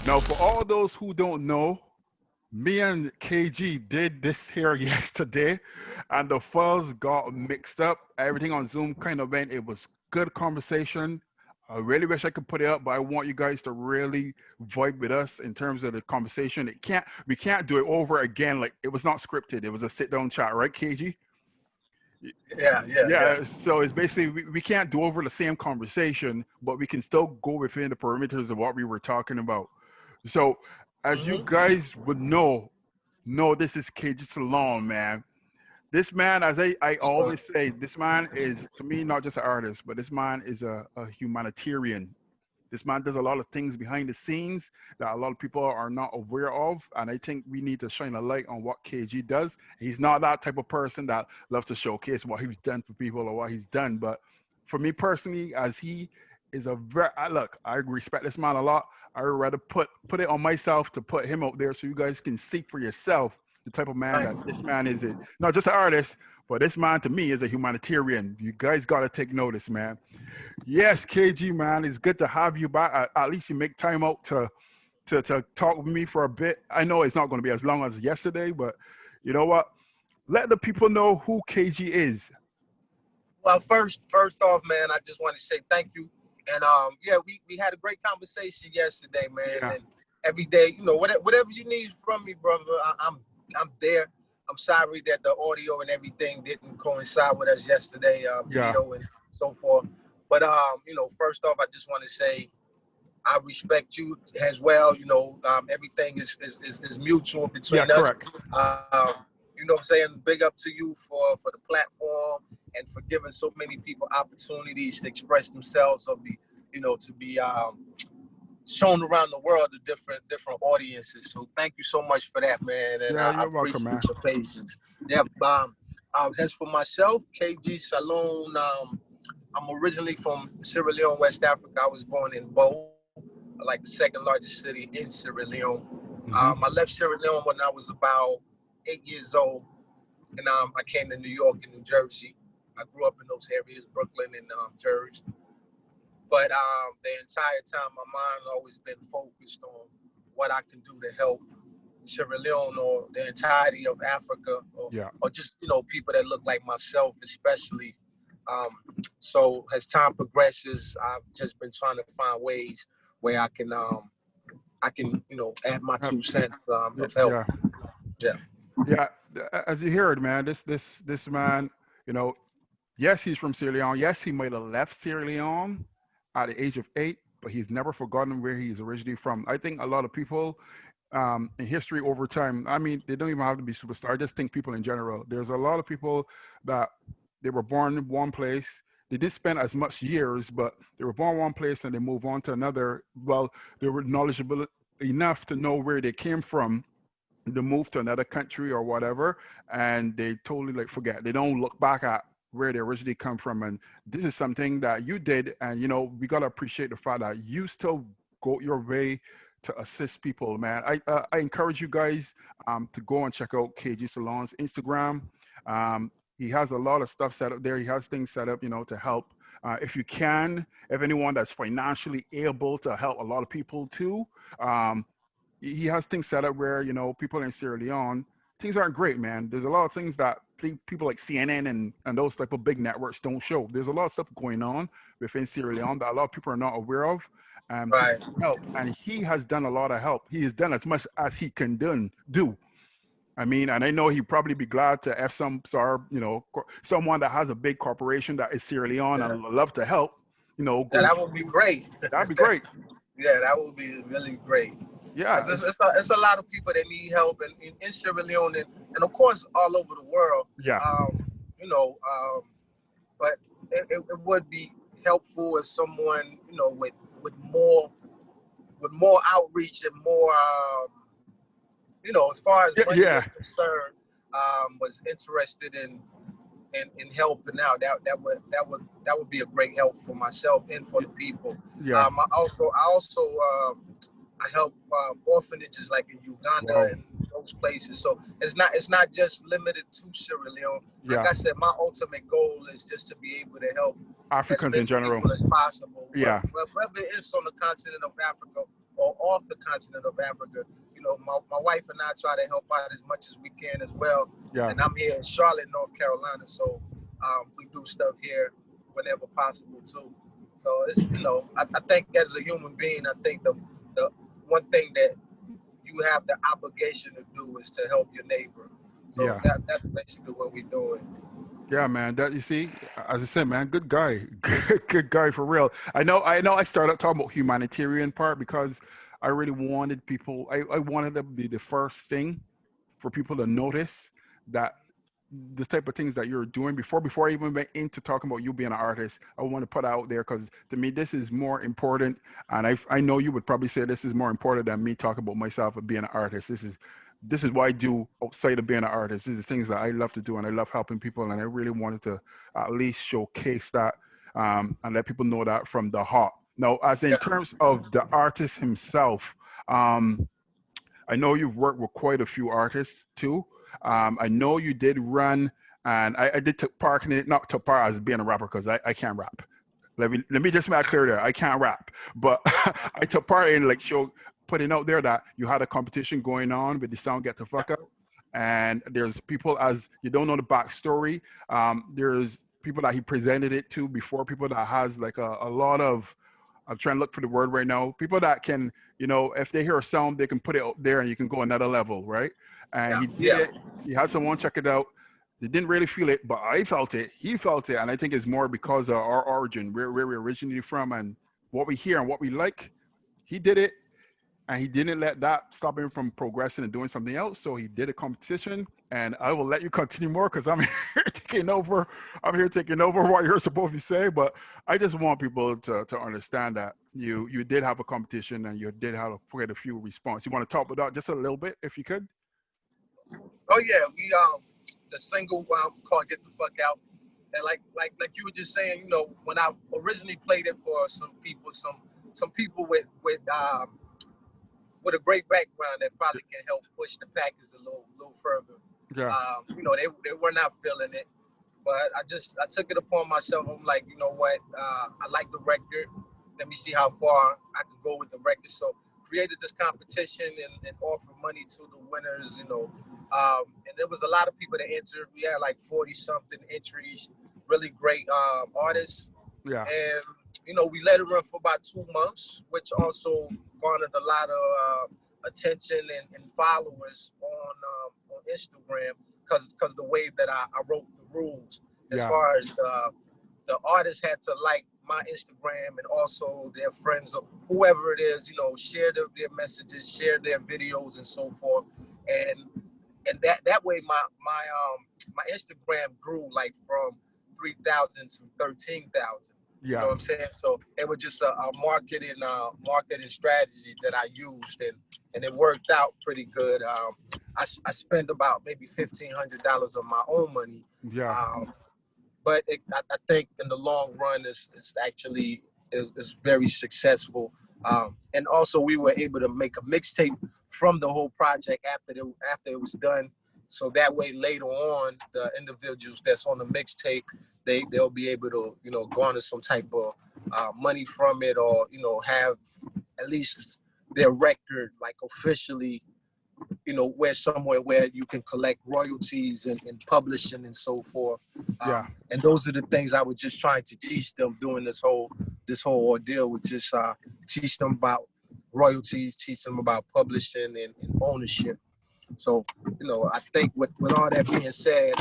Now, for all those who don't know, me and KG did this here yesterday, and the files got mixed up. Everything on Zoom kind of went. It was good conversation. I really wish I could put it up, but I want you guys to really vibe with us in terms of the conversation. We can't do it over again. Like, it was not scripted. It was a sit down chat, right, KG? Yeah. So it's basically we can't do over the same conversation, but we can still go within the perimeters of what we were talking about. So as you guys would know, this is Kg Salone, man. This man, as I always say, this man is, to me, not just an artist, but this man is a humanitarian. This man does a lot of things behind the scenes that a lot of people are not aware of. And I think we need to shine a light on what KG does. He's not that type of person that loves to showcase what he's done for people or what he's done. But for me personally, as he is look, I respect this man a lot. I would rather put it on myself to put him out there so you guys can see for yourself the type of man that this man is. Not just an artist, but this man to me is a humanitarian. You guys got to take notice, man. Yes, KG, man, it's good to have you back. At least you make time out to talk with me for a bit. I know it's not going to be as long as yesterday, but you know what? Let the people know who KG is. Well, first off, man, I just want to say thank you. And we had a great conversation yesterday, man. Yeah. And every day, whatever you need from me, brother, I'm there. I'm sorry that the audio and everything didn't coincide with us yesterday, video and so forth. But first off, I just want to say I respect you as well. Everything is mutual between us. Correct. You know what I'm saying? Big up to you for the platform and for giving so many people opportunities to express themselves or be shown around the world to different audiences. So thank you so much for that, man. And I appreciate your patience. Yeah. As for myself, Kg Salone, I'm originally from Sierra Leone, West Africa. I was born in Bo, like the second largest city in Sierra Leone. I left Sierra Leone when I was about 8 years old, and I came to New York and New Jersey. I grew up in those areas, Brooklyn and Jersey. But the entire time, my mind always been focused on what I can do to help Sierra Leone or the entirety of Africa, or just people that look like myself, especially. So as time progresses, I've just been trying to find ways where I can add my 2 cents of help. Yeah. As you heard, man, this man, yes, he's from Sierra Leone. Yes, he might have left Sierra Leone at the age of 8, but he's never forgotten where he's originally from. I think a lot of people in history over time, I mean, they don't even have to be superstars. I just think people in general. There's a lot of people that they were born in one place. They didn't spend as much years, but they were born one place and they move on to another. Well, they were knowledgeable enough to know where they came from, to move to another country or whatever, and they totally forget. They don't look back at where they originally come from. And this is something that you did, and we got to appreciate the fact that you still go your way to assist people, man. I encourage you guys to go and check out Kg Salone's Instagram. He has a lot of stuff set up there. He has things set up, to help. If you can, if anyone that's financially able to help a lot of people too, he has things set up where, people in Sierra Leone, things aren't great, man. There's a lot of things that people like CNN and those type of big networks don't show. There's a lot of stuff going on within Sierra Leone that a lot of people are not aware of. Right. Help. And he has done a lot of help. He has done as much as he can do. I mean, and I know he'd probably be glad to have someone that has a big corporation that is Sierra Leone and would love to help, that would be great. That'd be great. Yeah, that would be really great. Yeah. It's a lot of people that need help in Sierra Leone and of course all over the world. Yeah. But it would be helpful if someone, with more outreach and more as far as money is concerned, was interested in helping out. That would be a great help for myself and for the people. Yeah. I help orphanages like in Uganda and those places. So it's not just limited to Sierra Leone. Like I said, my ultimate goal is just to be able to help Africans in general as possible. Yeah. Whether it's on the continent of Africa or off the continent of Africa. You know, my wife and I try to help out as much as we can as well. Yeah. And I'm here in Charlotte, North Carolina, so we do stuff here whenever possible too. So it's, you know, I think as a human being, I think the one thing that you have the obligation to do is to help your neighbor. So yeah, that's basically what we're doing. yeah, man. That, you see, as I said, man, good guy, good guy for real. I know. I started talking about humanitarian part because I really wanted people. I wanted to be the first thing for people to notice that the type of things that you're doing before I even went into talking about you being an artist. I want to put out there because to me this is more important, and I know you would probably say this is more important than me talking about myself of being an artist. This is what I do outside of being an artist. These are things that I love to do, and I love helping people, and I really wanted to at least showcase that and let people know that from the heart. Now, as in terms of the artist himself, I know you've worked with quite a few artists too. I know you did run, and I did take part in it, not take part as being a rapper because I can't rap. Let me just make it clear there. I can't rap, but I took part in like putting out there that you had a competition going on with the song "Get the Fuck Up," and there's people, as you don't know the backstory. There's people that he presented it to before, people that has like a lot of. I'm trying to look for the word right now. People that can, you know, if they hear a sound, they can put it out there and you can go another level, right? And he did it. He had someone check it out. They didn't really feel it, but I felt it. He felt it. And I think it's more because of our origin, where we originated from and what we hear and what we like. He did it. And he didn't let that stop him from progressing and doing something else. So he did a competition, and I will let you continue more because I'm here taking over. I'm here taking over what you're supposed to say. But I just want people to understand that you did have a competition and you did have a few responses. You want to talk about that just a little bit, if you could? Oh yeah, we the single called "Get the Fuck Out," and like you were just saying, you know, when I originally played it for some people with a great background that probably can help push the package a little further. Yeah. You know, they were not feeling it, but I took it upon myself. I'm like, you know what? I like the record. Let me see how far I can go with the record. So created this competition and offered money to the winners. You know, and there was a lot of people that entered. We had like 40 something entries. Really great artists. Yeah. And you know, we let it run for about 2 months, which also garnered a lot of attention and followers on Instagram because the way that I wrote the rules as far as the artists had to like my Instagram and also their friends or whoever it is, you know, share their messages, share their videos and so forth. And that way my Instagram grew like from 3,000 to 13,000. You know what I'm saying? So it was just a marketing strategy that I used, and it worked out pretty good. I spent about maybe $1,500 of my own money. But I think in the long run, it's actually is very successful. And also, we were able to make a mixtape from the whole project after it was done. So that way, later on, the individuals that's on the mixtape, they'll be able to, you know, garner some type of money from it, or, you know, have at least their record like officially, you know, somewhere where you can collect royalties and publishing and so forth. And those are the things I was just trying to teach them during this whole ordeal, with just teach them about royalties, teach them about publishing and ownership. So, you know, I think with all that being said,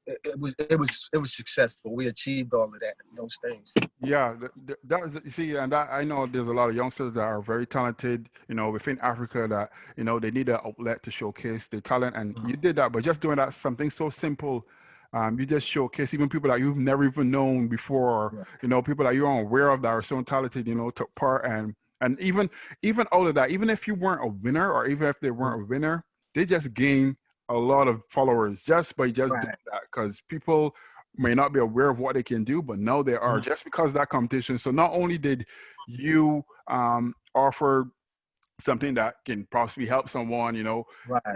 it was successful. We achieved all of those things. Yeah, that is, you see, and that, I know there's a lot of youngsters that are very talented, you know, within Africa that, you know, they need an outlet to showcase their talent, and you did that, but just doing that, something so simple, you just showcase even people that you've never even known before, you know, people that you're unaware of that are so talented, you know, took part, and even out of that, even if you weren't a winner, or even if they weren't a winner, they just gain a lot of followers just by doing that, because people may not be aware of what they can do, but now they are, just because of that competition. So not only did you offer something that can possibly help someone, you know,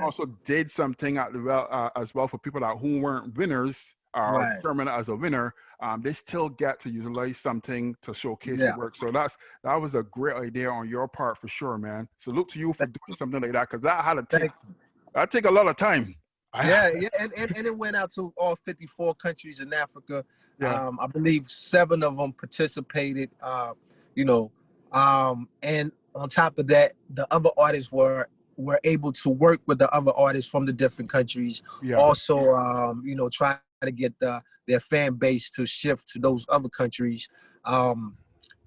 also did something as well for people that who weren't winners, are Right. determined as a winner, they still get to utilize something to showcase the Yeah. work. So that was a great idea on your part for sure, man. Salute to you for doing something like that, because that had to take a lot of time. Yeah, and it went out to all 54 countries in Africa. Yeah. I believe 7 of them participated. You know, and on top of that, the other artists were able to work with the other artists from the different countries. Yeah. Also, you know, try to get their fan base to shift to those other countries.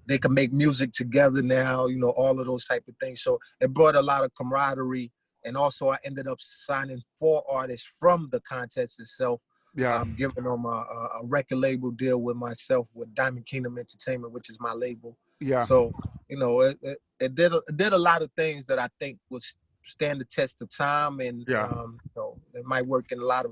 They can make music together now, you know, all of those type of things. So it brought a lot of camaraderie. And also I ended up signing 4 artists from the contest itself, Yeah. giving them a record label deal with myself, with Diamond Kingdom Entertainment, which is my label. Yeah. So, you know, it did a lot of things that I think would stand the test of time, and Yeah. you know, it might work in a lot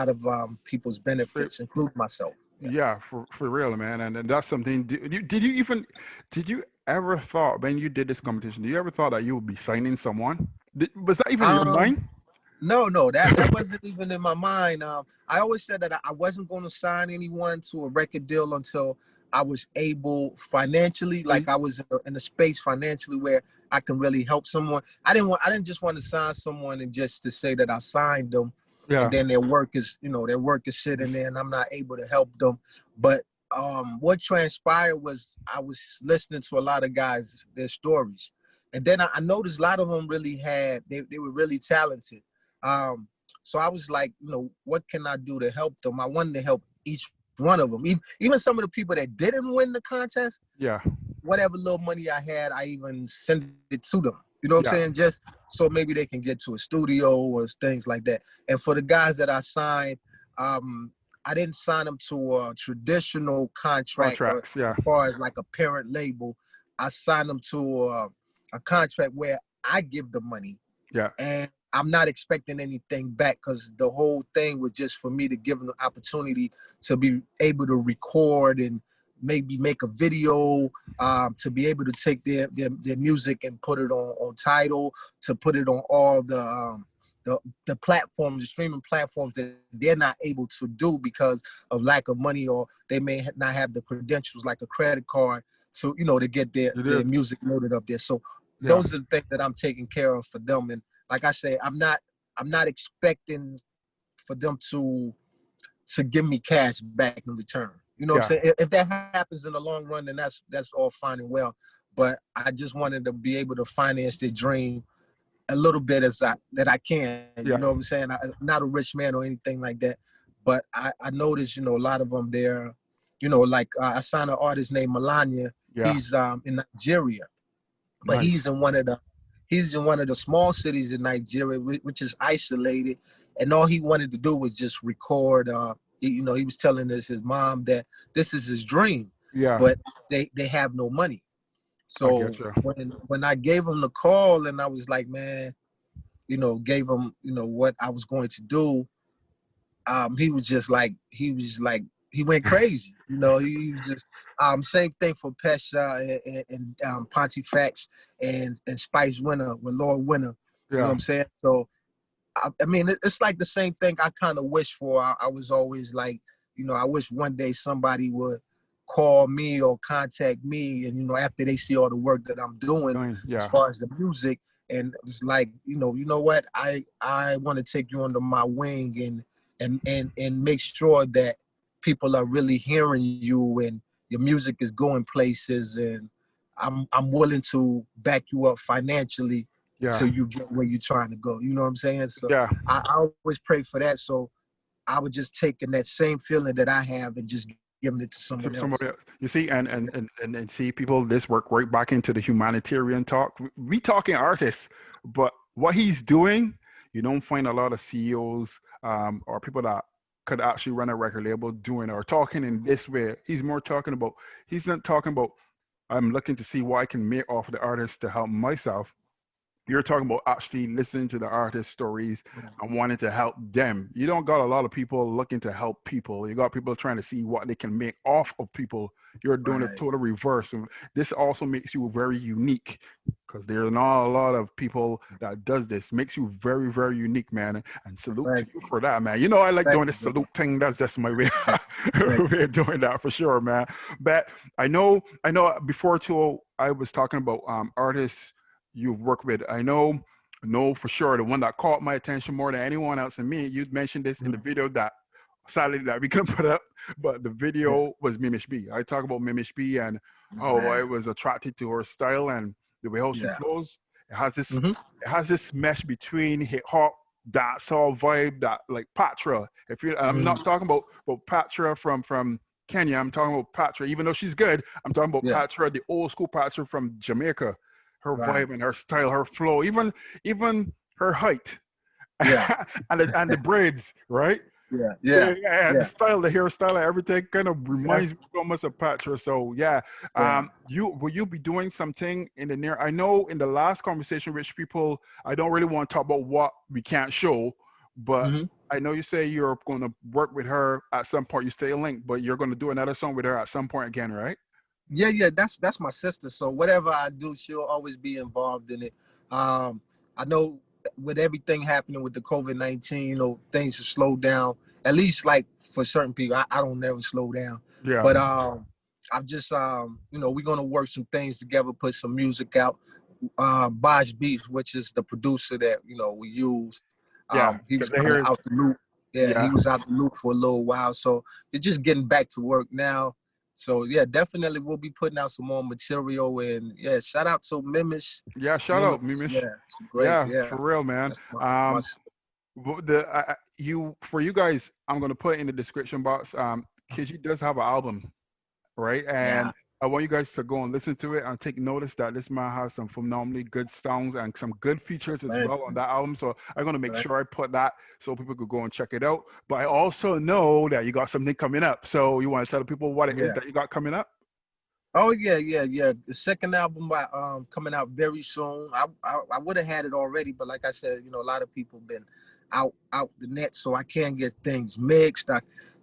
of people's benefits, including myself. Yeah, for real, man. And that's something. Did you ever thought when you did this competition? Did you ever thought that you would be signing someone? Was that even in your mind? No, that wasn't even in my mind. I always said that I wasn't going to sign anyone to a record deal until I was able financially, like I was in a space financially where I can really help someone. I didn't just want to sign someone and just to say that I signed them. Yeah. And then their work is sitting there and I'm not able to help them. But what transpired was I was listening to a lot of guys, their stories. And then I noticed a lot of them really they were really talented. So I was like, you know, what can I do to help them? I wanted to help each one of them. Even some of the people that didn't win the contest. Yeah. Whatever little money I had, I even sent it to them. You know what I'm saying? Just so maybe they can get to a studio or things like that. And for the guys that I signed, I didn't sign them to a traditional contract as far as like a parent label. I signed them to a contract where I give the money. Yeah. And I'm not expecting anything back, because the whole thing was just for me to give them the opportunity to be able to record and maybe make a video, to be able to take their music and put it on Tidal, to put it on all the platforms, the streaming platforms that they're not able to do because of lack of money, or they may not have the credentials like a credit card to, you know, to get their music loaded up there. So those are the things that I'm taking care of for them. And like I say, I'm not expecting for them to give me cash back in return. You know what I'm saying? If that happens in the long run, then that's all fine and well. But I just wanted to be able to finance their dream a little bit that I can. You know what I'm saying? I'm not a rich man or anything like that. But I noticed, you know, a lot of them there, you know, like I signed an artist named Melania. Yeah. He's in Nigeria. But he's in one of the small cities in Nigeria, which is isolated. And all he wanted to do was just record. You know, he was telling his mom that this is his dream. Yeah. But they have no money. So when I gave him the call and I was like, man, you know, gave him, you know, what I was going to do, he he went crazy. You know, he was just same thing for Pesha and Pontifex and Spice Winner with Lord Winner. You know what I'm saying? So I mean, it's like the same thing I kind of wish for. I was always like, you know, I wish one day somebody would call me or contact me, and, you know, after they see all the work that I'm doing as far as the music, and it's like, you know what, I want to take you under my wing and make sure that people are really hearing you and your music is going places, and I'm willing to back you up financially till you get where you're trying to go. You know what I'm saying? So I always pray for that. So I was just taking that same feeling that I have and just giving it to someone else. You see, and see, people, this work right back into the humanitarian talk. We talking artists, but what he's doing, you don't find a lot of CEOs or people that could actually run a record label doing or talking in this way. He's not talking about, I'm looking to see what I can make off the artist to help myself. you're talking about actually listening to the artist stories and wanting to help them. You don't got a lot of people looking to help people. You got people trying to see what they can make off of people. You're doing a total reverse. And this also makes you very unique, because there's not a lot of people that does this. Makes you very, very unique, man. And salute to you for that, man. You know, I like doing this salute thing. That's just my way, way of doing that for sure, man. But I know before too, I was talking about artists you've worked with. I know for sure the one that caught my attention more than anyone else and me, you'd mentioned this in the video that sadly that we couldn't put up, but the video was Mimish B. I talk about Mimish B and how I was attracted to her style and the way how she flows. It has this mesh between hip hop, dancehall vibe, that like Patra. If you, I'm not talking about Patra from Kenya. I'm talking about Patra, even though she's good. I'm talking about Patra, the old school Patra from Jamaica. Her vibe and her style, her flow, even her height, and the braids, right? The style, the hairstyle, everything kind of reminds me so much of Patra. So will you be doing something in the near? I know in the last conversation, rich people, I don't really want to talk about what we can't show, but I know you say you're going to work with her at some point. You stay linked, but you're going to do another song with her at some point again, right? Yeah, that's my sister. So whatever I do, she'll always be involved in it. I know with everything happening with the COVID-19, you know, things have slowed down. At least like for certain people, I don't never slow down. Yeah. But I've just you know, we're gonna work some things together, put some music out. Bosch Beats, which is the producer that you know we use. He was kind of out the loop. Yeah, he was out the loop for a little while. So it's just getting back to work now. So yeah, definitely we'll be putting out some more material, and shout out to Mimish. Yeah, shout out Mimish. Yeah, great. Yeah, for real, man. For you guys, I'm gonna put in the description box. Kg does have an album, right? And I want you guys to go and listen to it and take notice that this man has some phenomenally good songs and some good features as well on that album. So I'm going to make sure I put that so people could go and check it out. But I also know that you got something coming up. So you want to tell people what it is that you got coming up? Oh, yeah. The second album coming out very soon. I would have had it already, but like I said, you know, a lot of people been out the net, so I can't get things mixed.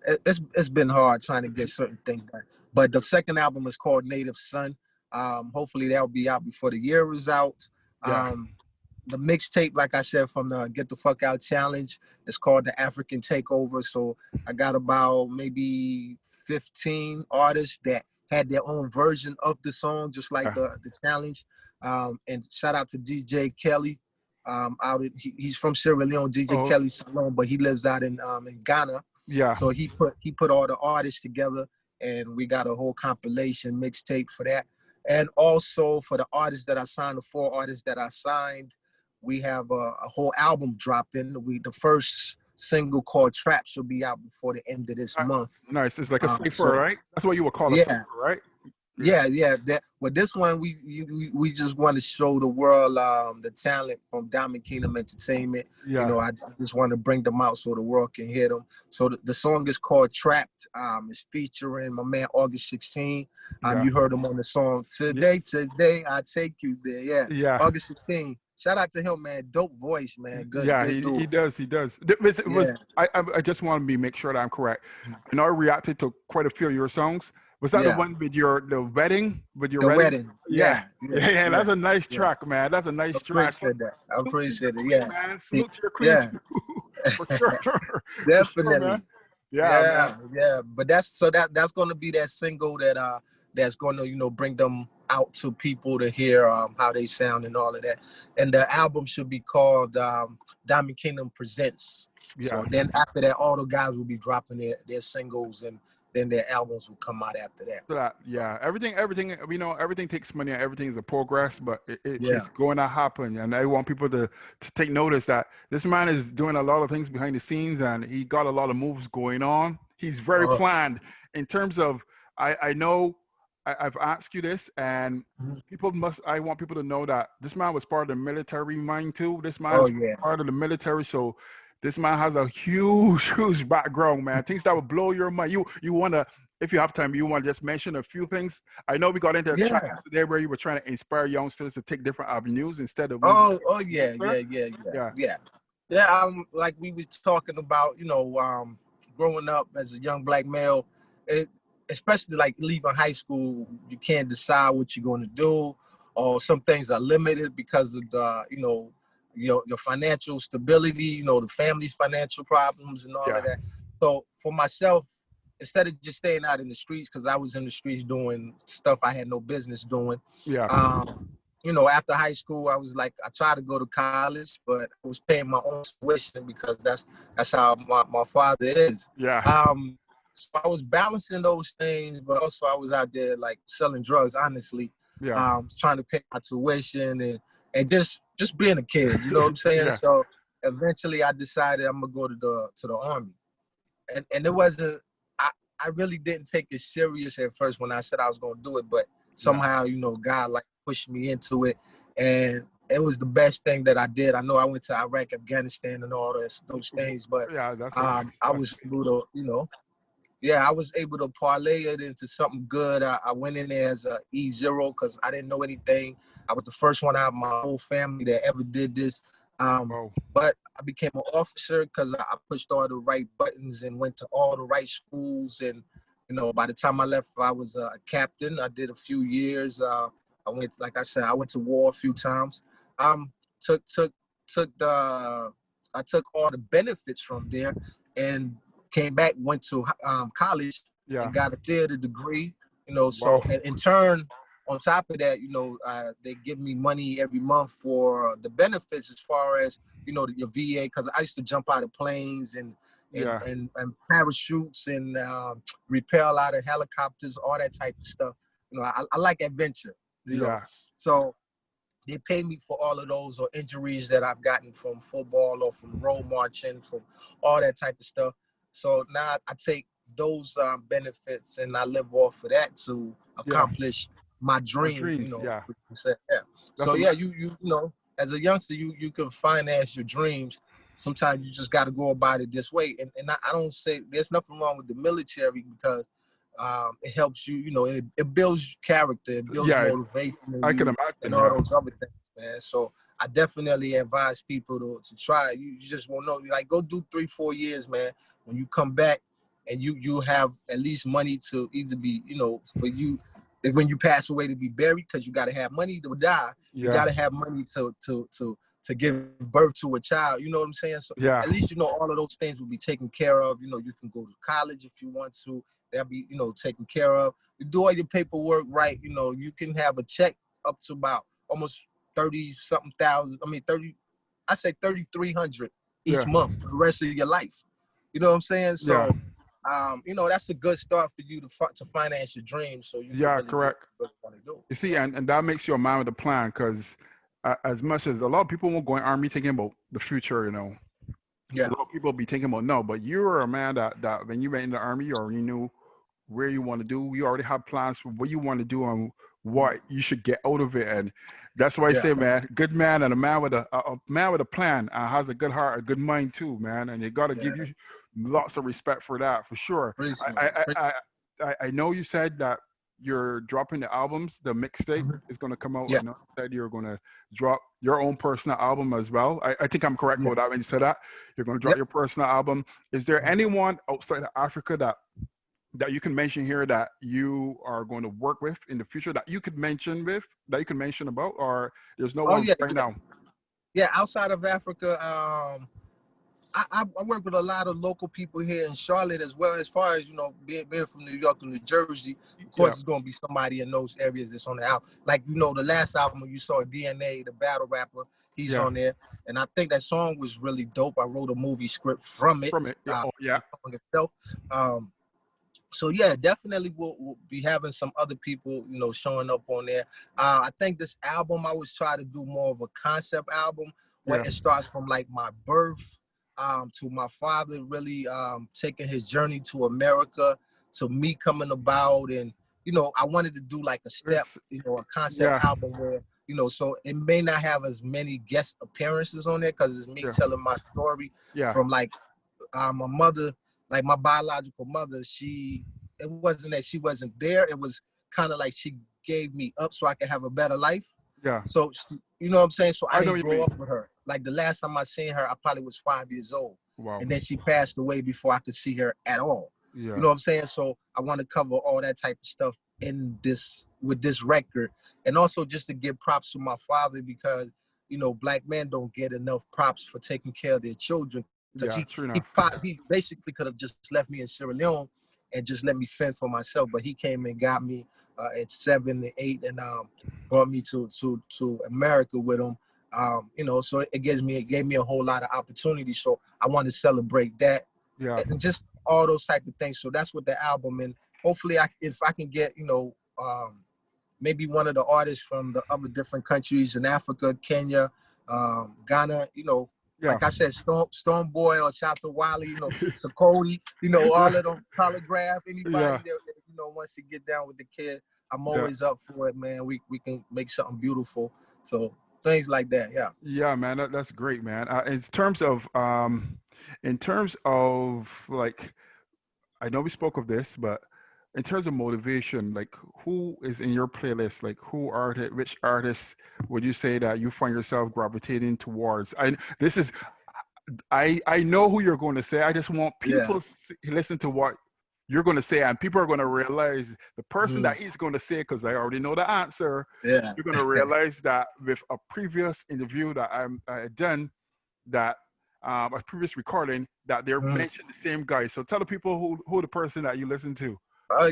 It's been hard trying to get certain things done. But the second album is called Native Son. Hopefully that'll be out before the year is out. The mixtape, like I said, from the Get the Fuck Out Challenge, is called The African Takeover. So I got about maybe 15 artists that had their own version of the song, just like the challenge. And shout out to DJ Kelly. He's from Sierra Leone, DJ Kg Salone, but he lives out in Ghana. Yeah. So he put all the artists together, and we got a whole compilation mixtape for that. And also for the artists that I signed, the 4 artists that I signed, we have a whole album dropped in. The first single called Trap should be out before the end of this month. Nice. It's like a cipher, right? That's what you would call a cipher, right? Yeah. But this one, we just want to show the world the talent from Diamond Kingdom Entertainment. Yeah. You know, I just want to bring them out so the world can hear them. So the song is called Trapped. It's featuring my man August 16. You heard him on the song Today I Take You There. Yeah. August 16. Shout out to him, man. Dope voice, man. Good. Yeah, he does. I just want to make sure that I'm correct. I know I reacted to quite a few of your songs. Was that the one with the wedding? With your wedding? Yeah. That's a nice track, man. That's a nice track. I appreciate it. Yeah. Man, salute to your queen too. For sure. Definitely. For sure, yeah. But that's going to be that single that's going to bring them out to people to hear how they sound and all of that. And the album should be called Diamond Kingdom Presents. Yeah. So then after that, all the guys will be dropping their singles, and then their albums will come out after that. Yeah, everything, everything takes money and everything is a progress, but it's going to happen. And I want people to take notice that this man is doing a lot of things behind the scenes, and he got a lot of moves going on. He's very planned in terms of, I know I've asked you this, and I want people to know that this man was part of the military mind too. This man is part of the military, so this man has a huge background, man. Things that would blow your mind. You want to if you have time, you want to just mention a few things. I know we got into a chat yesterday where you were trying to inspire youngsters to take different avenues instead of losing. Yeah. Like we were talking about, growing up as a young black male, especially like leaving high school, you can't decide what you're going to do, or some things are limited because of the, your financial stability, the family's financial problems and all of that. So for myself, instead of just staying out in the streets, because I was in the streets doing stuff I had no business doing. After high school, I was like, I tried to go to college, but I was paying my own tuition because that's how my father is. So I was balancing those things, but also I was out there like selling drugs, honestly. Trying to pay my tuition and just being a kid, you know what I'm saying? So eventually I decided I'm gonna go to the Army. And it wasn't, I really didn't take it serious at first when I said I was gonna do it, but somehow, God like pushed me into it, and it was the best thing that I did. I know I went to Iraq, Afghanistan, and all those things, but I was able to, I was able to parlay it into something good. I went in there as a E0 because I didn't know anything. I was the first one out of my whole family that ever did this. But I became an officer because I pushed all the right buttons and went to all the right schools. And, by the time I left, I was a captain. I did a few years. I went to war a few times. I took all the benefits from there and came back, went to college and got a theater degree, so in turn, on top of that, they give me money every month for the benefits as far as, your VA, because I used to jump out of planes and parachutes and rappel out of helicopters, all that type of stuff. I like adventure, so they pay me for all of those or injuries that I've gotten from football or from road marching, from all that type of stuff. So now I take those benefits and I live off of that to accomplish my dream. So you as a youngster, you can finance your dreams. Sometimes you just got to go about it this way. And I don't say there's nothing wrong with the military because it helps you. It builds character, it builds motivation. I can imagine. And all those other things, man. So I definitely advise people to try. You just won't know. Like, go do 3-4 years, man. When you come back and you have at least money to either be, for you, if when you pass away to be buried, because you got to have money to die. You got to have money to give birth to a child. You know what I'm saying? So at least, all of those things will be taken care of. You can go to college if you want to. They'll be, taken care of. You do all your paperwork right. You can have a check up to about almost 30-something thousand. I mean, 3,300 each month for the rest of your life. You know what I'm saying? So, that's a good start for you to finance your dreams. So you really correct. What you want to do. You see, and that makes you a man with a plan, because as much as a lot of people won't go in army thinking about the future, a lot of people be thinking about no, but you're a man that when you went in the army or you knew where you want to do, you already have plans for what you want to do and what you should get out of it. And that's why I say, man, good man and a man with a plan has a good heart, a good mind too, man. And you got to give you lots of respect for that, for sure. I know you said that you're dropping the albums, the mixtape is going to come out. And you said you're going to drop your own personal album as well. I think I'm correct with that when you said that. You're going to drop your personal album. Is there anyone outside of Africa that you can mention here that you are going to work with in the future that you could mention about, or there's no one right now? Yeah, outside of Africa, I work with a lot of local people here in Charlotte as well. As far as being from New York and New Jersey, of course, it's going to be somebody in those areas that's on the album. Like the last album you saw, DNA, the battle rapper, he's on there, and I think that song was really dope. I wrote a movie script from it. The song itself. So definitely we'll be having some other people, showing up on there. I think this album I was trying to do more of a concept album where it starts from like my birth to my father really taking his journey to America, to me coming about, and I wanted to do like a step, a concept album where so it may not have as many guest appearances on there because it's me telling my story from like my mother. Like my biological mother, she it wasn't that she wasn't there. It was kind of like she gave me up so I could have a better life. Yeah. So you know what I'm saying? So I didn't grow mean. up with her. Like the last time I seen her, I probably was 5 years old. Wow. And then she passed away before I could see her at all. Yeah. You know what I'm saying? So I want to cover all that type of stuff with this record. And also just to give props to my father, because, you know, black men don't get enough props for taking care of their children. Yeah, true enough. He basically could have just left me in Sierra Leone and just let me fend for myself. But he came and got me at 7 and 8 and brought me to America with him. You know, so it gave me a whole lot of opportunities. So I want to celebrate that. Yeah. And just all those type of things. So that's what the album, and hopefully if I can get, you know, maybe one of the artists from the other different countries in Africa, Kenya, Ghana, you know, like I said, Storm Boy or Shatta Wally, you know, Sakodi, you know, all of them, Polygraph, anybody that, you know, wants to get down with the kid, I'm always up for it, man. We can make something beautiful. So things like that, yeah. Yeah, man, that's great, man. In terms of like, I know we spoke of this, but in terms of motivation, like who is in your playlist? Like which artists would you say that you find yourself gravitating towards? I know who you're going to say. I just want people to listen to what you're going to say, and people are going to realize the person that he's going to say, because I already know the answer. Yeah. You're going to realize that with a previous interview that I had done, that a previous recording, that they're mentioning the same guy. So tell the people who the person that you listen to.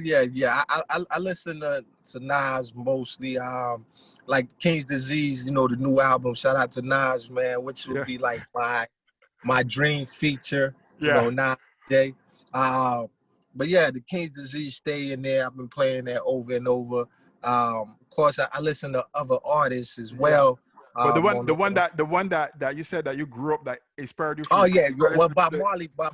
Yeah. I listen to Nas mostly. Like King's Disease, you know, the new album. Shout out to Nas, man, which would be like my dream feature. You know, Nas J. But yeah, the King's Disease stay in there. I've been playing that over and over. Of course, I listen to other artists as well. But the one that you said that you grew up, that inspired you. Oh yeah, well, Bob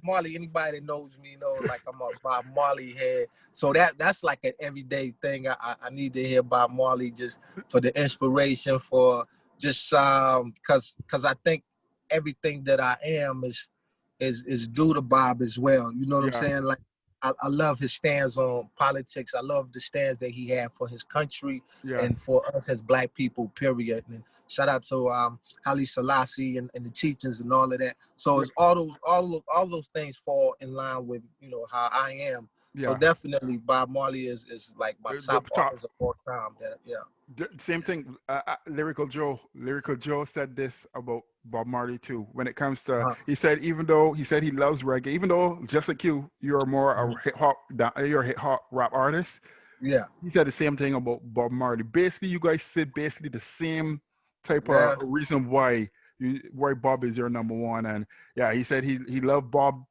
Marley. Anybody that knows me know, like I'm a Bob Marley head. So that's like an everyday thing. I need to hear Bob Marley just for the inspiration, for just because I think everything that I am is due to Bob as well. You know what I'm saying? Like I love his stance on politics. I love the stance that he had for his country and for us as black people, period. And shout out to Haile Selassie and the teachings and all of that. So it's all those things fall in line with, you know, how I am. So definitely Bob Marley is like my top artist of all time. Same thing. Lyrical Joe said this about Bob Marley too. When it comes to, he said he loves reggae, even though just like you're more a hip hop rap artist. Yeah. He said the same thing about Bob Marley. Basically, you guys said basically the same type of reason why Bob is your number one. And he said he loved Bob.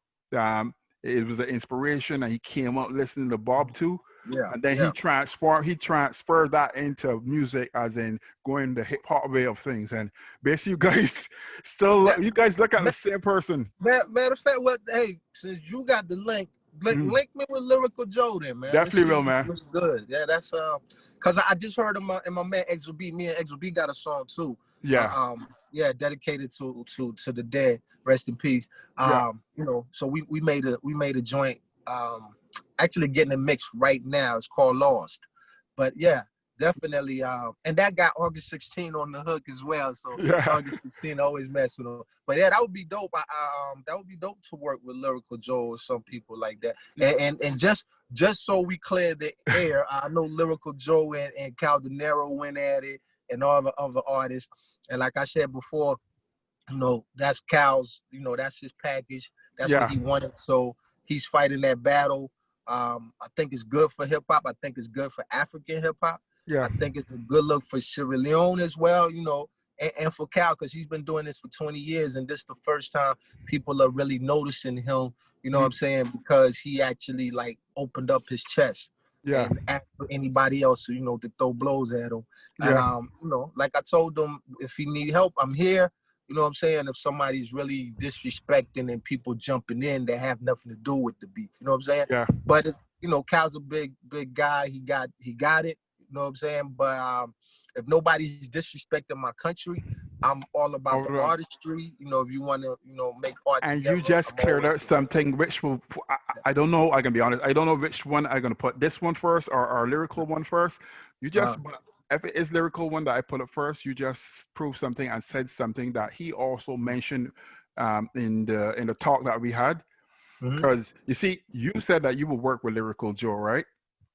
It was an inspiration, and he came up listening to Bob too. Yeah. And then he transferred that into music, as in going the hip hop way of things. And basically, you guys you guys look at the same person. Matter of fact, hey, since you got the link me with Lyrical Joe then, man. Definitely will, man. It's good. Yeah, that's because I just heard him and my man XOB. Me and XOB got a song too. Dedicated to the dead. Rest in peace. You know, so we made a joint. Actually getting it mixed right now. It's called Lost. But yeah, definitely. And that got August 16 on the hook as well. So August 16 always mess with him. But yeah, that would be dope. That would be dope to work with Lyrical Joe or some people like that. And just so we clear the air, I know Lyrical Joe and Cal De Niro went at it, and all the other artists. And like I said before, you know, that's Cal's, you know, that's his package. That's what he wanted. So he's fighting that battle. I think it's good for hip hop. I think it's good for African hip hop. I think it's a good look for Sierra Leone as well, you know, and for Cal, because he's been doing this for 20 years. And this is the first time people are really noticing him, you know what I'm saying? Because he actually like opened up his chest. And ask for anybody else, you know, to throw blows at him. And, you know, like I told them, if he need help, I'm here. You know what I'm saying? If somebody's really disrespecting and people jumping in that have nothing to do with the beef, you know what I'm saying? But if, you know, Cal's a big guy. He got it. You know what I'm saying? But if nobody's disrespecting my country, I'm all about the artistry. You know, if you want to, you know, make art and together, you just cleared out something which will, I don't know, I can be honest, I don't know which one I'm going to put, this one first or our lyrical one first. You just, if it is lyrical one that I put up first, you just proved something and said something that he also mentioned in the talk that we had. Because you see, you said that you will work with Lyrical Joe, right?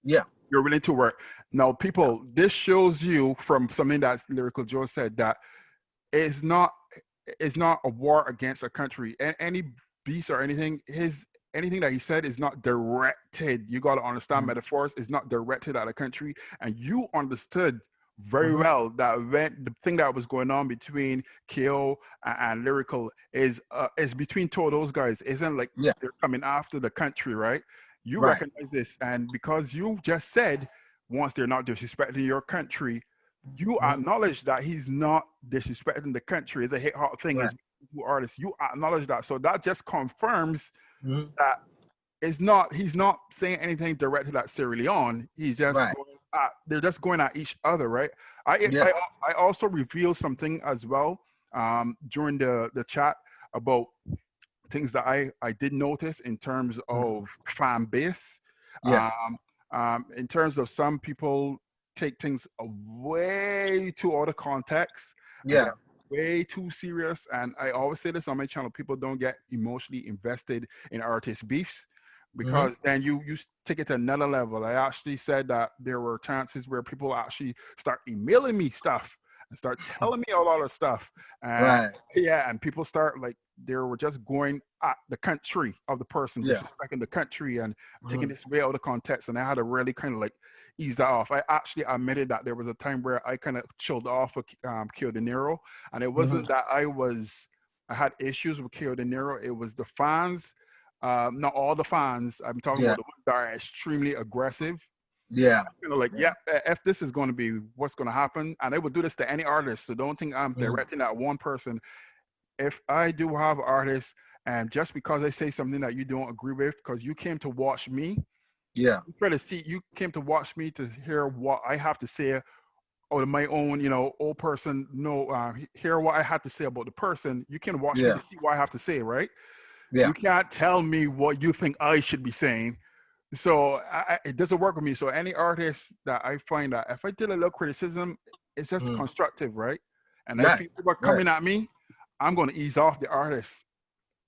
Yeah. You're willing to work. Now, people, this shows you from something that Lyrical Joe said that it's not a war against a country. Any beast or anything, anything that he said is not directed. You got to understand metaphors is not directed at a country, and you understood very well that when the thing that was going on between KO and Lyrical is between two of those guys. Isn't like they're coming after the country, right? You recognize this, and because you just said once they're not disrespecting your country, you acknowledge that he's not disrespecting the country. It's a hip hop thing. It's artists. You acknowledge that, so that just confirms that he's not saying anything directed at Sierra Leone. He's just they're just going at each other, right? I also revealed something as well during the chat about things that I did notice in terms of fan base. In terms of some people take things way too out of context. Way too serious. And I always say this on my channel, people don't get emotionally invested in artist beefs, because then you take it to another level. I actually said that there were chances where people actually start emailing me stuff and start telling me a lot of stuff. And and people start like, they were just going at the country of the person, disrespecting the country and taking this way out of context. And I had to really kind of like ease that off. I actually admitted that there was a time where I kind of chilled off with Kyo De Niro, and it wasn't that I had issues with Kyo De Niro. It was the fans, not all the fans. I'm talking about the ones that are extremely aggressive. You know, like, if this is going to be what's going to happen, and I would do this to any artist. So don't think I'm directing at one person. If I do have artists, and just because I say something that you don't agree with, because you came to watch me, you came to watch me to hear what I have to say out of my own, you know, old person, hear what I have to say about the person. You can watch me to see what I have to say, right? You can't tell me what you think I should be saying. So it doesn't work with me. So any artist that I find that if I did a little criticism, it's just constructive, right? And if people are coming at me, I'm going to ease off the artist.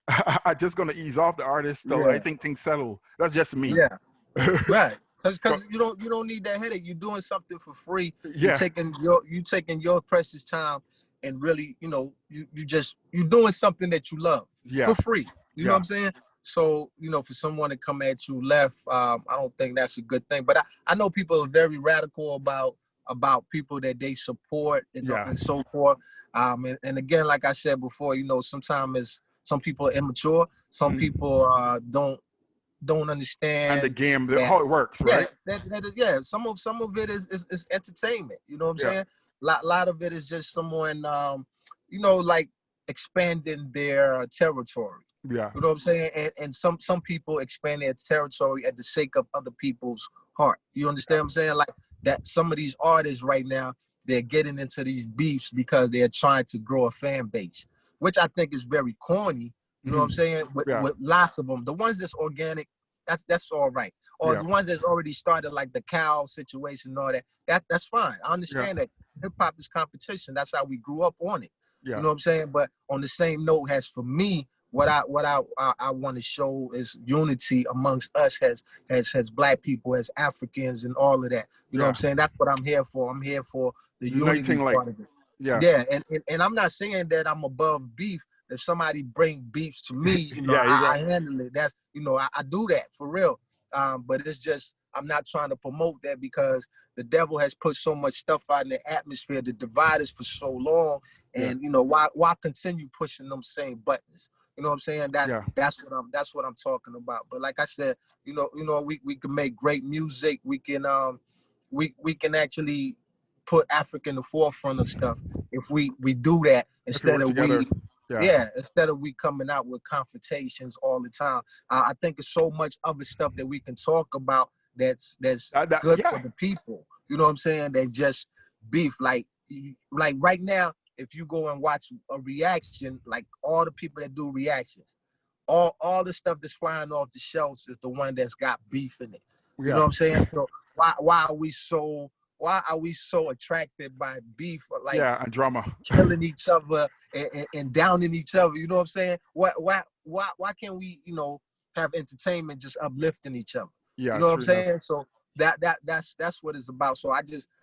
I'm just going to ease off the artist till I think things settle. That's just me. Because you don't need that headache. You're doing something for free. You're taking your precious time, and really, you know, you're doing something that you love for free. You know what I'm saying? So, you know, for someone to come at you left, I don't think that's a good thing. But I know people are very radical about people that they support and so forth. And again, like I said before, you know, sometimes some people are immature. Some people don't understand. And the game, how it works, right? Some of it is entertainment. You know what I'm saying? Lot of it is just someone, you know, like expanding their territory. You know what I'm saying? And some people expand their territory at the sake of other people's heart. You understand what I'm saying? Like that some of these artists right now, they're getting into these beefs because they're trying to grow a fan base, which I think is very corny. You know what I'm saying? With lots of them. The ones that's organic, that's all right. Or the ones that's already started, like the cow situation and all that, that's fine. I understand that hip hop is competition. That's how we grew up on it. You know what I'm saying? But on the same note, as for me, what I want to show is unity amongst us as Black people, as Africans, and all of that. You know what I'm saying? That's what I'm here for. I'm here for the unity part of it. And I'm not saying that I'm above beef. If somebody bring beefs to me, you know, I handle it. That's, you know, I do that for real. But it's just, I'm not trying to promote that, because the devil has put so much stuff out in the atmosphere to divide us for so long. And you know, why continue pushing them same buttons? You know what I'm saying? That's what I'm talking about. But like I said, you know, we can make great music. We can actually put Africa in the forefront of stuff if we do that, instead of we coming out with confrontations all the time. I think there's so much other stuff that we can talk about that's good for the people. You know what I'm saying? They just beef like right now. if you go and watch a reaction, like all the people that do reactions, all the stuff that's flying off the shelves is the one that's got beef in it. You know what I'm saying? So why are we so attracted by beef, like and drama, killing each other and downing each other? You know what I'm saying? Why can't we, have entertainment just uplifting each other? Yeah, you know what I'm saying? So that's what it's about. So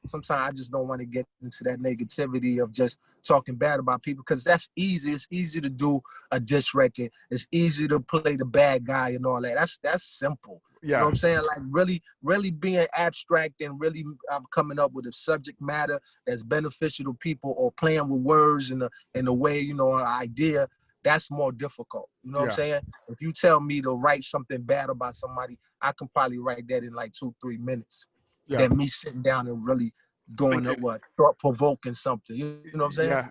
sometimes I just don't want to get into that negativity of just talking bad about people, because that's easy. It's easy to do a diss record. It's easy to play the bad guy and all that. That's simple. Yeah. You know what I'm saying? Like really being abstract and really coming up with a subject matter that's beneficial to people, or playing with words in a way, an idea, that's more difficult. You know what I'm saying? If you tell me to write something bad about somebody, I can probably write that in like 2-3 minutes. Yeah. Than me sitting down and really going at thought provoking something. You know what I'm saying?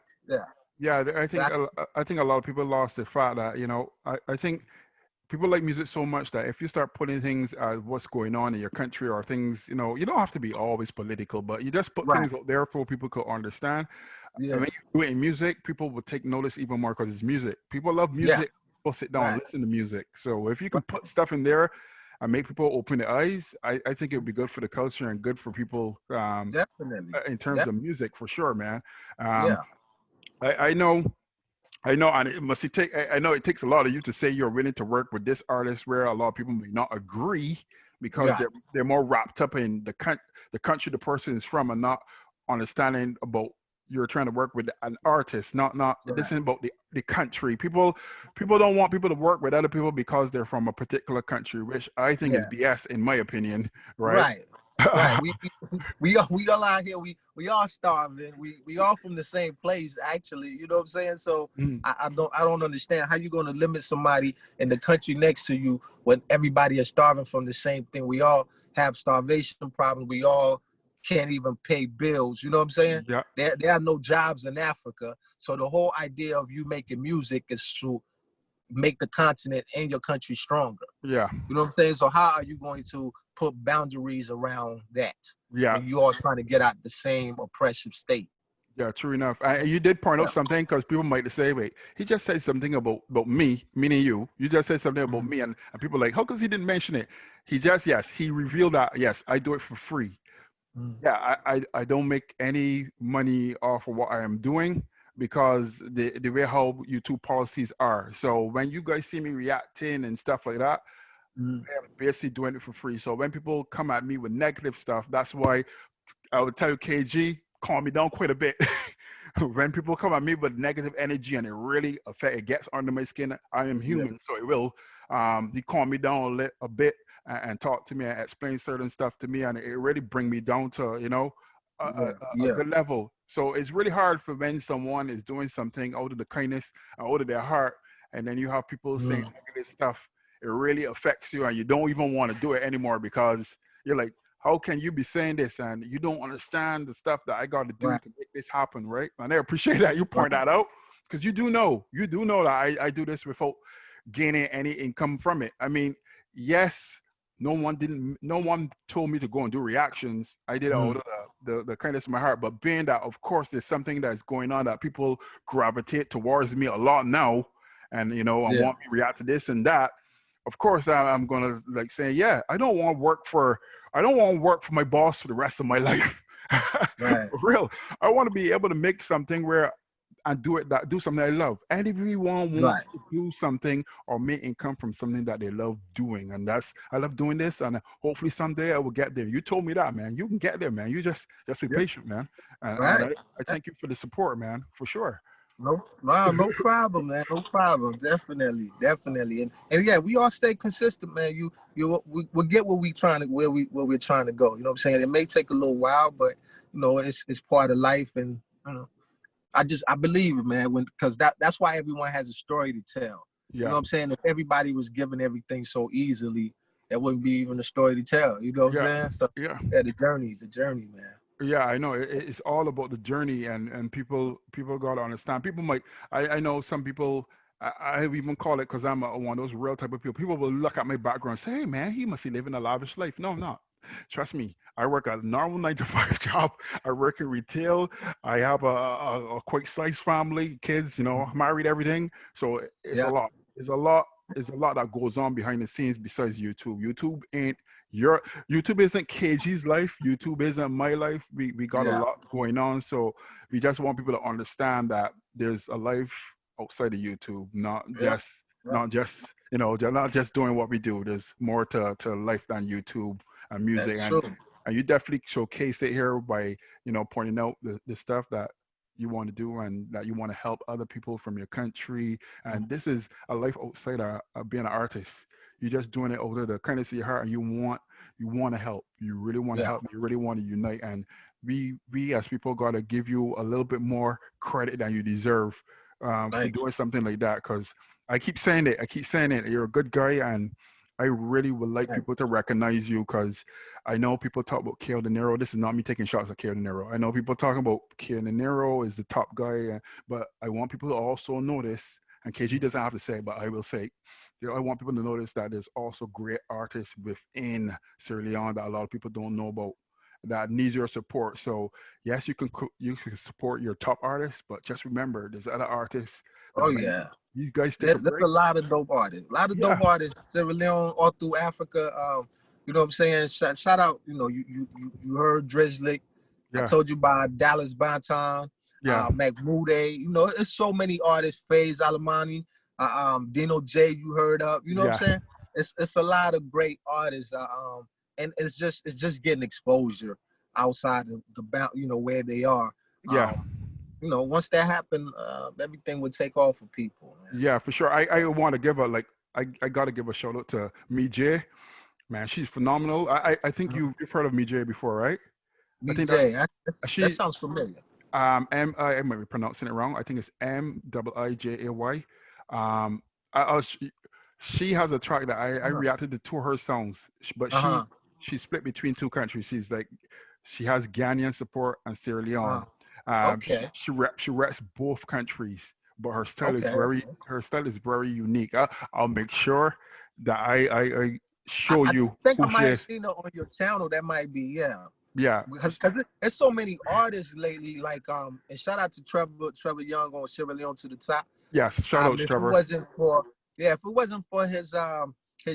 Yeah. I think a lot of people lost the fact that, I think people like music so much that if you start putting things what's going on in your country, or things, you don't have to be always political, but you just put things out there for people to understand. Yeah. I mean, you do it in music, people will take notice even more because it's music. People love music. People sit down and listen to music. So if you can put stuff in there and make people open their eyes, I think it would be good for the culture and good for people. Definitely. In terms of music, for sure, man. I know, and it must take. I know it takes a lot of you to say you're willing to work with this artist, where a lot of people may not agree because they're more wrapped up in the country the person is from, and not understanding about you're trying to work with an artist. Not this isn't about the country. People don't want people to work with other people because they're from a particular country, which I think is BS in my opinion. Right. We all out here. We all starving. We all from the same place, actually. You know what I'm saying? So I don't understand how you're going to limit somebody in the country next to you when everybody is starving from the same thing. We all have starvation problems. We all can't even pay bills. You know what I'm saying? Yeah. There are no jobs in Africa. So the whole idea of you making music is to make the continent and your country stronger. Yeah. You know what I'm saying? So how are you going to put boundaries around that? Yeah. When you all trying to get out the same oppressive state. Yeah, true enough. You did point out something, because people might say, wait, he just said something about me, meaning you. You just said something about me, and people are like, how come he didn't mention it? He revealed that, yes, I do it for free. Yeah, I don't make any money off of what I am doing, because the way how YouTube policies are. So when you guys see me reacting and stuff like that, I'm basically doing it for free. So when people come at me with negative stuff, that's why I would tell you, KG, calm me down quite a bit. When people come at me with negative energy and it gets under my skin, I am human, so it will. You calm me down a bit and talk to me and explain certain stuff to me, and it really bring me down to, a good level. So it's really hard for when someone is doing something out of the kindness and out of their heart, and then you have people saying negative stuff. It really affects you, and you don't even want to do it anymore, because you're like, how can you be saying this and you don't understand the stuff that I got to do to make this happen, right? And I appreciate that you point that out, because you do know that I do this without gaining any income from it. I mean, yes, no one told me to go and do reactions. I did out of the kindness of my heart, but being that, of course, there's something that's going on that people gravitate towards me a lot now, and and want me to react to this and that. Of course, I'm gonna say, I don't want to work for my boss for the rest of my life. For real, I want to be able to make something where I do something I love. And if everyone wants to do something or make income from something that they love doing, and I love doing this, and hopefully someday I will get there. You told me that, man. You can get there, man. You just be patient, man. And I thank you for the support, man, for sure. No problem, man. No problem. Definitely. And yeah, we all stay consistent, man. We'll get where we're trying to go. You know what I'm saying? It may take a little while, but it's part of life, and I believe it, man. Because that's why everyone has a story to tell. Yeah. You know what I'm saying? If everybody was given everything so easily, there wouldn't be even a story to tell. You know what I'm saying? So the journey, man. Yeah, I know. It's all about the journey, and people got to understand. People might, I know some people, I even call it, because I'm one of those real type of people. People will look at my background and say, hey, man, he must be living a lavish life. No, I'm not. Trust me, I work a normal 9 to 5 job. I work in retail. I have a quick slice family, kids, married, everything. So it's a Yeah, lot. It's a lot. It's a lot that goes on behind the scenes besides YouTube. YouTube isn't KG's life. YouTube isn't my life. We got a yeah, lot going on. So we just want people to understand that there's a life outside of YouTube, not yeah. just Yeah. not just not just doing what we do. There's more to life than YouTube and music, That's and true. you definitely showcase it here by pointing out the stuff that you want to do and that you want to help other people from your country. And this is a life outside of being an artist. You're just doing it out of the kindness of your heart, and you want to help. You really want to Yeah. help. You really want to unite. And we as people got to give you a little bit more credit than you deserve for Thank doing something like that. Because I keep saying it. I keep saying it. You're a good guy, and I really would like you. people to recognize you, because I know people talk about Kale De Niro. This is not me taking shots at Kale De Niro. I know people talking about Kale De Niro is the top guy, but I want people to also notice, and KG doesn't have to say it, but I will say, I want people to notice that there's also great artists within Sierra Leone that a lot of people don't know about, that needs your support. So yes, you can support your top artists, but just remember there's other artists Oh that when yeah. these guys take a There's break. a lot of dope artists. A lot of Yeah, dope artists, Sierra Leone, all through Africa. You know what I'm saying? Shout out, you heard Drizzly. I yeah, told you about Dallas Banton, yeah, Mahmoud. It's so many artists, Faze Alamani, Dino J, you heard of. You know what I'm yeah, saying? It's a lot of great artists. And it's just getting exposure outside of the bound, where they are. yeah. Once that happened, everything would take off for people, man. Yeah, for sure. I want to give I got to give a shout out to Me J. Man, she's phenomenal. I think you've heard of Me J before, right? I think that's BJ, that she. sounds familiar. I might be pronouncing it wrong. I think it's MIIJAY. Um, she has a track that I Uh-huh. reacted to two of her songs, but Uh-huh. she split between two countries. She has Ghanaian support and Sierra Leone. Uh-huh. Okay. She reps both countries, but Okay. Okay. her style is very unique. I'll make sure that I show I you think I who she might have is. seen it on your channel. That might be, yeah. Yeah. Because there's so many artists lately. Like and shout out to Trevor Young on Sierra Leone to the top. Yes. Shout out, If it Trevor. wasn't for his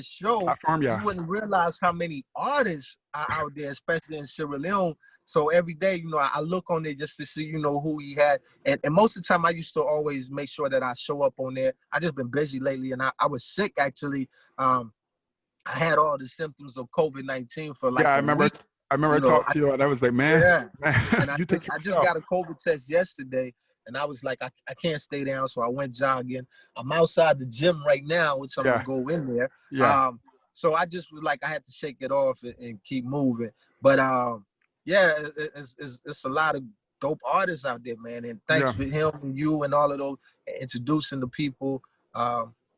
show, Platform. you Yeah. wouldn't realize how many artists are out there, especially in Sierra Leone. So every day, I look on there just to see, who he had. And most of the time I used to always make sure that I show up on there. I just been busy lately, and I was sick actually. I had all the symptoms of COVID-19 for Yeah. like a week. I remember I You know, talked to you, and I was like, yeah. man, And you take I just yourself. got a COVID test yesterday, and I was like, I can't stay down, so I went jogging. I'm outside the gym right now, which I'm gonna Yeah. go in there. Yeah. So I just was like, I had to shake it off and keep moving. But yeah, it's a lot of dope artists out there, man. And thanks Yeah. for him and you and all of those introducing the people.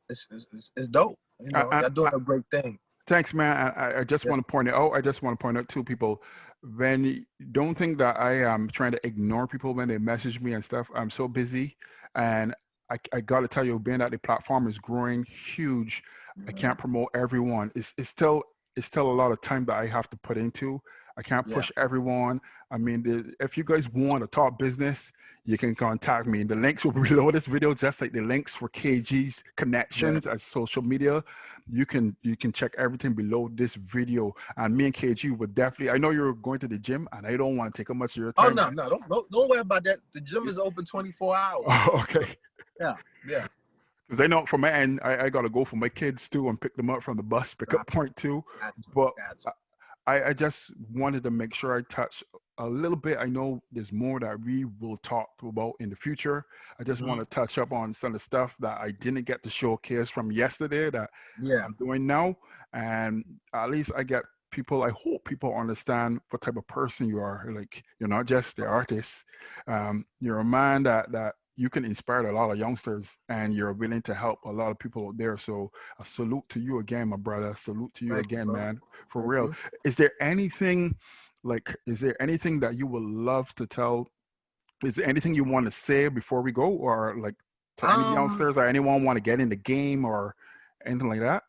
It's dope. I, Y'all doing a great thing. Thanks, man. I just Yeah, want to point it out. I just want to point out to people, don't think that I am trying to ignore people when they message me and stuff. I'm so busy, and I got to tell you, being that the platform is growing huge, I can't promote everyone. It's still a lot of time that I have to put into. I can't yeah, push everyone. I mean, if you guys want to talk business, you can contact me. The links will be below this video, just like the links for KG's yeah. connections as social media. You can check everything below this video. And me and KG would definitely. I know you're going to the gym, and I don't want to take up much of your Oh time. no, no, don't worry about that. The gym is open 24 hours. Okay. Yeah, yeah. Because I know from my end, I got to go for my kids too and pick them up from the bus pickup point too. But Gotcha. I just wanted to make sure I touch a little bit. I know there's more that we will talk about in the future. I just want to touch up on some of the stuff that I didn't get to showcase from yesterday that Yeah, I'm doing now. And at least I hope people understand what type of person you are. Like, you're not just the artist. You're a man that you can inspire a lot of youngsters, and you're willing to help a lot of people out there. So a salute to you again, my brother. Salute to you thank you, again, bro. man. For Thank real. you. Is there anything that you would love to tell? Is there anything you want to say before we go, or like to any Um, youngsters or anyone want to get in the game or anything like that?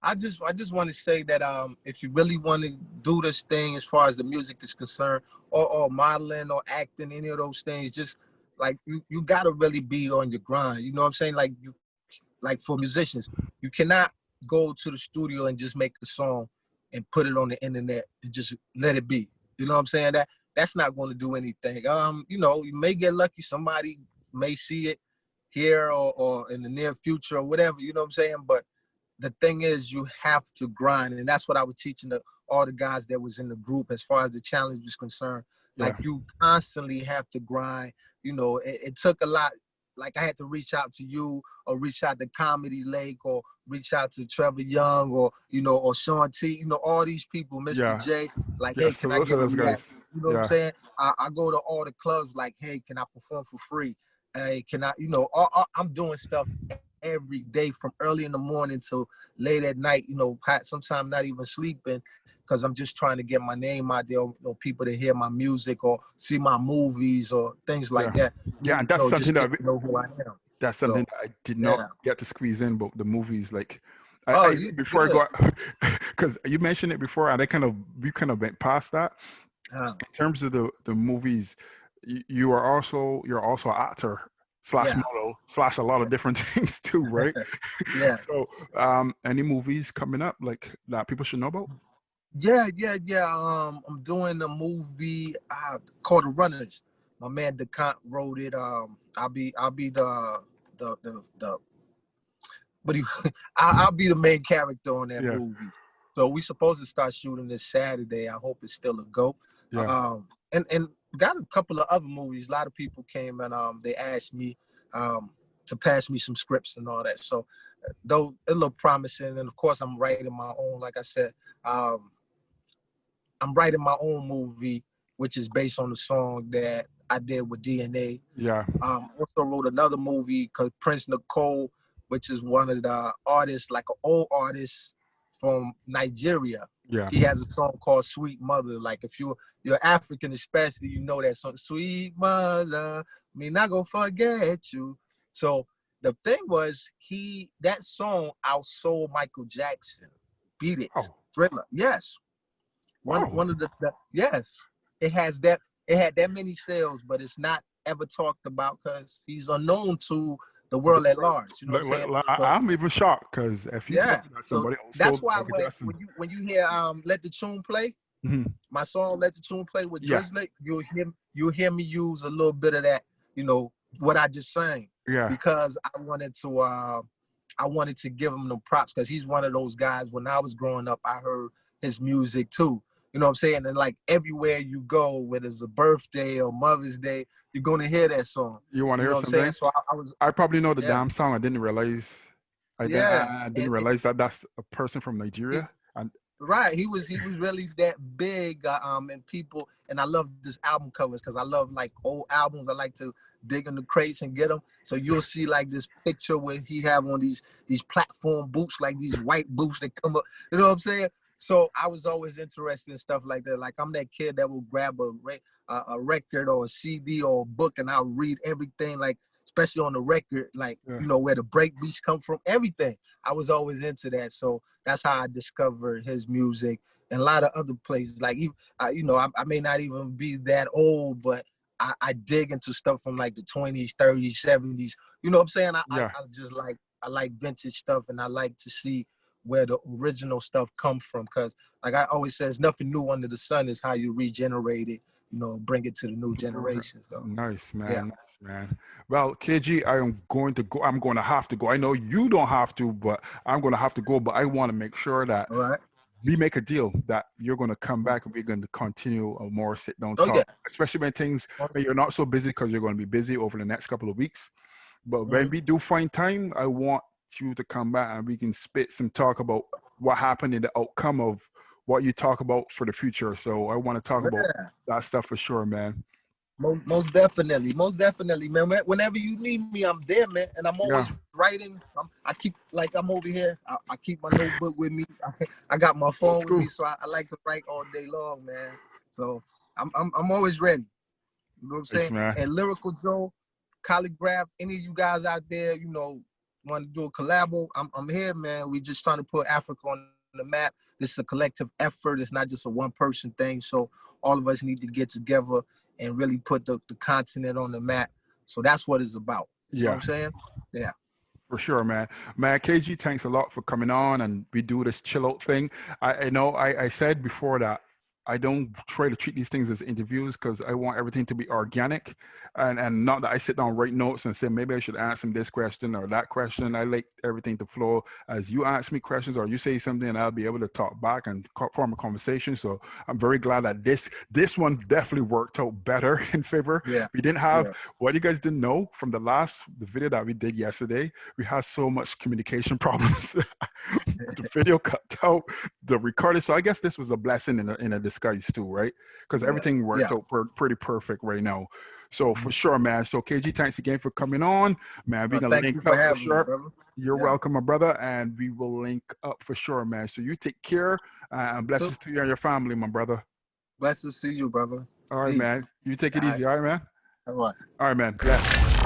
I just want to say that if you really want to do this thing as far as the music is concerned, or modeling or acting, any of those things, just like you gotta really be on your grind. You know what I'm saying? Like for musicians, you cannot go to the studio and just make a song and put it on the internet and just let it be. You know what I'm saying? That's not going to do anything. You know, you may get lucky, somebody may see it here or in the near future or whatever, you know what I'm saying? But the thing is, you have to grind, and that's what I was teaching all the guys that was in the group as far as the challenge was concerned. Like, you constantly have to grind. You know, it took a lot. Like, I had to reach out to you, or reach out to Comedy Lake, or reach out to Trevor Young, or, you know, or Sean T, you know, all these people, Mr. J, like, hey, can I get them that? You know what I'm saying? I go to all the clubs like, hey, can I perform for free? Hey, can I, you know, I'm doing stuff every day from early in the morning till late at night, you know, sometimes not even sleeping, because I'm just trying to get my name out there, you know, people to hear my music or see my movies or things like that. Yeah, and that's something that know who I am. That's something that I did not get to squeeze in, but the movies, like, before I go, because you mentioned it before, and we kind of went past that. In terms of the movies, you're also an actor / model / a lot of different things too, right? So, any movies coming up like that people should know about? Yeah. I'm doing a movie called The Runners. My man DeCont wrote it. I'll be the I'll be the main character on that movie. So we supposed to start shooting this Saturday. I hope it's still a go. And got a couple of other movies. A lot of people came and they asked me to pass me some scripts and all that. So though it looked promising, and of course I'm writing my own. Like I said, I'm writing my own movie, which is based on the song that I did with DNA. Also wrote another movie called Prince Nicole, which is one of the artists, like an old artist from Nigeria. He has a song called Sweet Mother. Like, if you're African especially, you know that song, Sweet Mother, me not gonna forget you. So the thing was, that song outsold Michael Jackson. Beat It. Thriller. Yes. One of the yes. It had that many sales, but it's not ever talked about because he's unknown to the world at large. You know what I'm saying? I'm even shocked because if you talk about somebody else, that's why when you hear Let the Tune Play, my song Let the Tune Play with Drizzly, you'll hear me use a little bit of that, you know, what I just sang. Because I wanted to give him the props because he's one of those guys. When I was growing up, I heard his music too. You know what I'm saying? And like everywhere you go, whether it's a birthday or Mother's Day, you're gonna hear that song. You want to hear something? So I probably know the damn song. I didn't realize. I didn't realize that that's a person from Nigeria. Right. He was really that big. And people, and I love this album covers because I love like old albums. I like to dig in the crates and get them. So you'll see like this picture where he have on these platform boots, like these white boots that come up. You know what I'm saying? So I was always interested in stuff like that. Like, I'm that kid that will grab a record or a CD or a book, and I'll read everything, like, especially on the record, like, you know, where the break beats come from, everything. I was always into that. So that's how I discovered his music and a lot of other places. Like, you know, I may not even be that old, but I dig into stuff from like the 20s, 30s, 70s. You know what I'm saying? I like vintage stuff, and I like to see where the original stuff come from, because like I always say, there's nothing new under the sun. Is how you regenerate it, you know, bring it to the new generation. So nice, man. Nice, man. Well, KG, I'm going to have to go. I know you don't have to, but I'm going to have to go. But I want to make sure that we make a deal that you're going to come back and we're going to continue a more sit down talk, especially when you're not so busy, because you're going to be busy over the next couple of weeks. But when we do find time, I want you to come back and we can spit some talk about what happened in the outcome of what you talk about for the future. So I want to talk about that stuff for sure, man. Most definitely, man. Whenever you need me, I'm there, man. And I'm always writing. I'm over here. I keep my notebook with me. I got my phone with me, so I like to write all day long, man. So I'm always ready. You know what I'm saying? And Lyrical Joe, Calligraph, any of you guys out there, you know, want to do a collabo, I'm here, man. We just trying to put Africa on the map. This is a collective effort. It's not just a one-person thing. So all of us need to get together and really put the continent on the map. So that's what it's about. You know what I'm saying? Yeah. For sure, man. Man, KG, thanks a lot for coming on, and we do this chill out thing. I know I said before that I don't try to treat these things as interviews because I want everything to be organic, and not that I sit down, write notes and say maybe I should answer this question or that question. I like everything to flow as you ask me questions or you say something, and I'll be able to talk back and form a conversation. So I'm very glad that this one definitely worked out better in favor. Yeah. We didn't have what you guys didn't know from the video that we did yesterday. We had so much communication problems. The video cut out, the recording. So I guess this was a blessing in a disguise too, right? Because everything worked out pretty perfect right now. So for sure, man. So KG, thanks again for coming on, man. We're gonna link up for sure. You're welcome, my brother, and we will link up for sure, man. So you take care, and blessings to you and your family, my brother. Blessings to you, brother. All right, man. You take it easy, all right, man. All right. All right, man. Bless.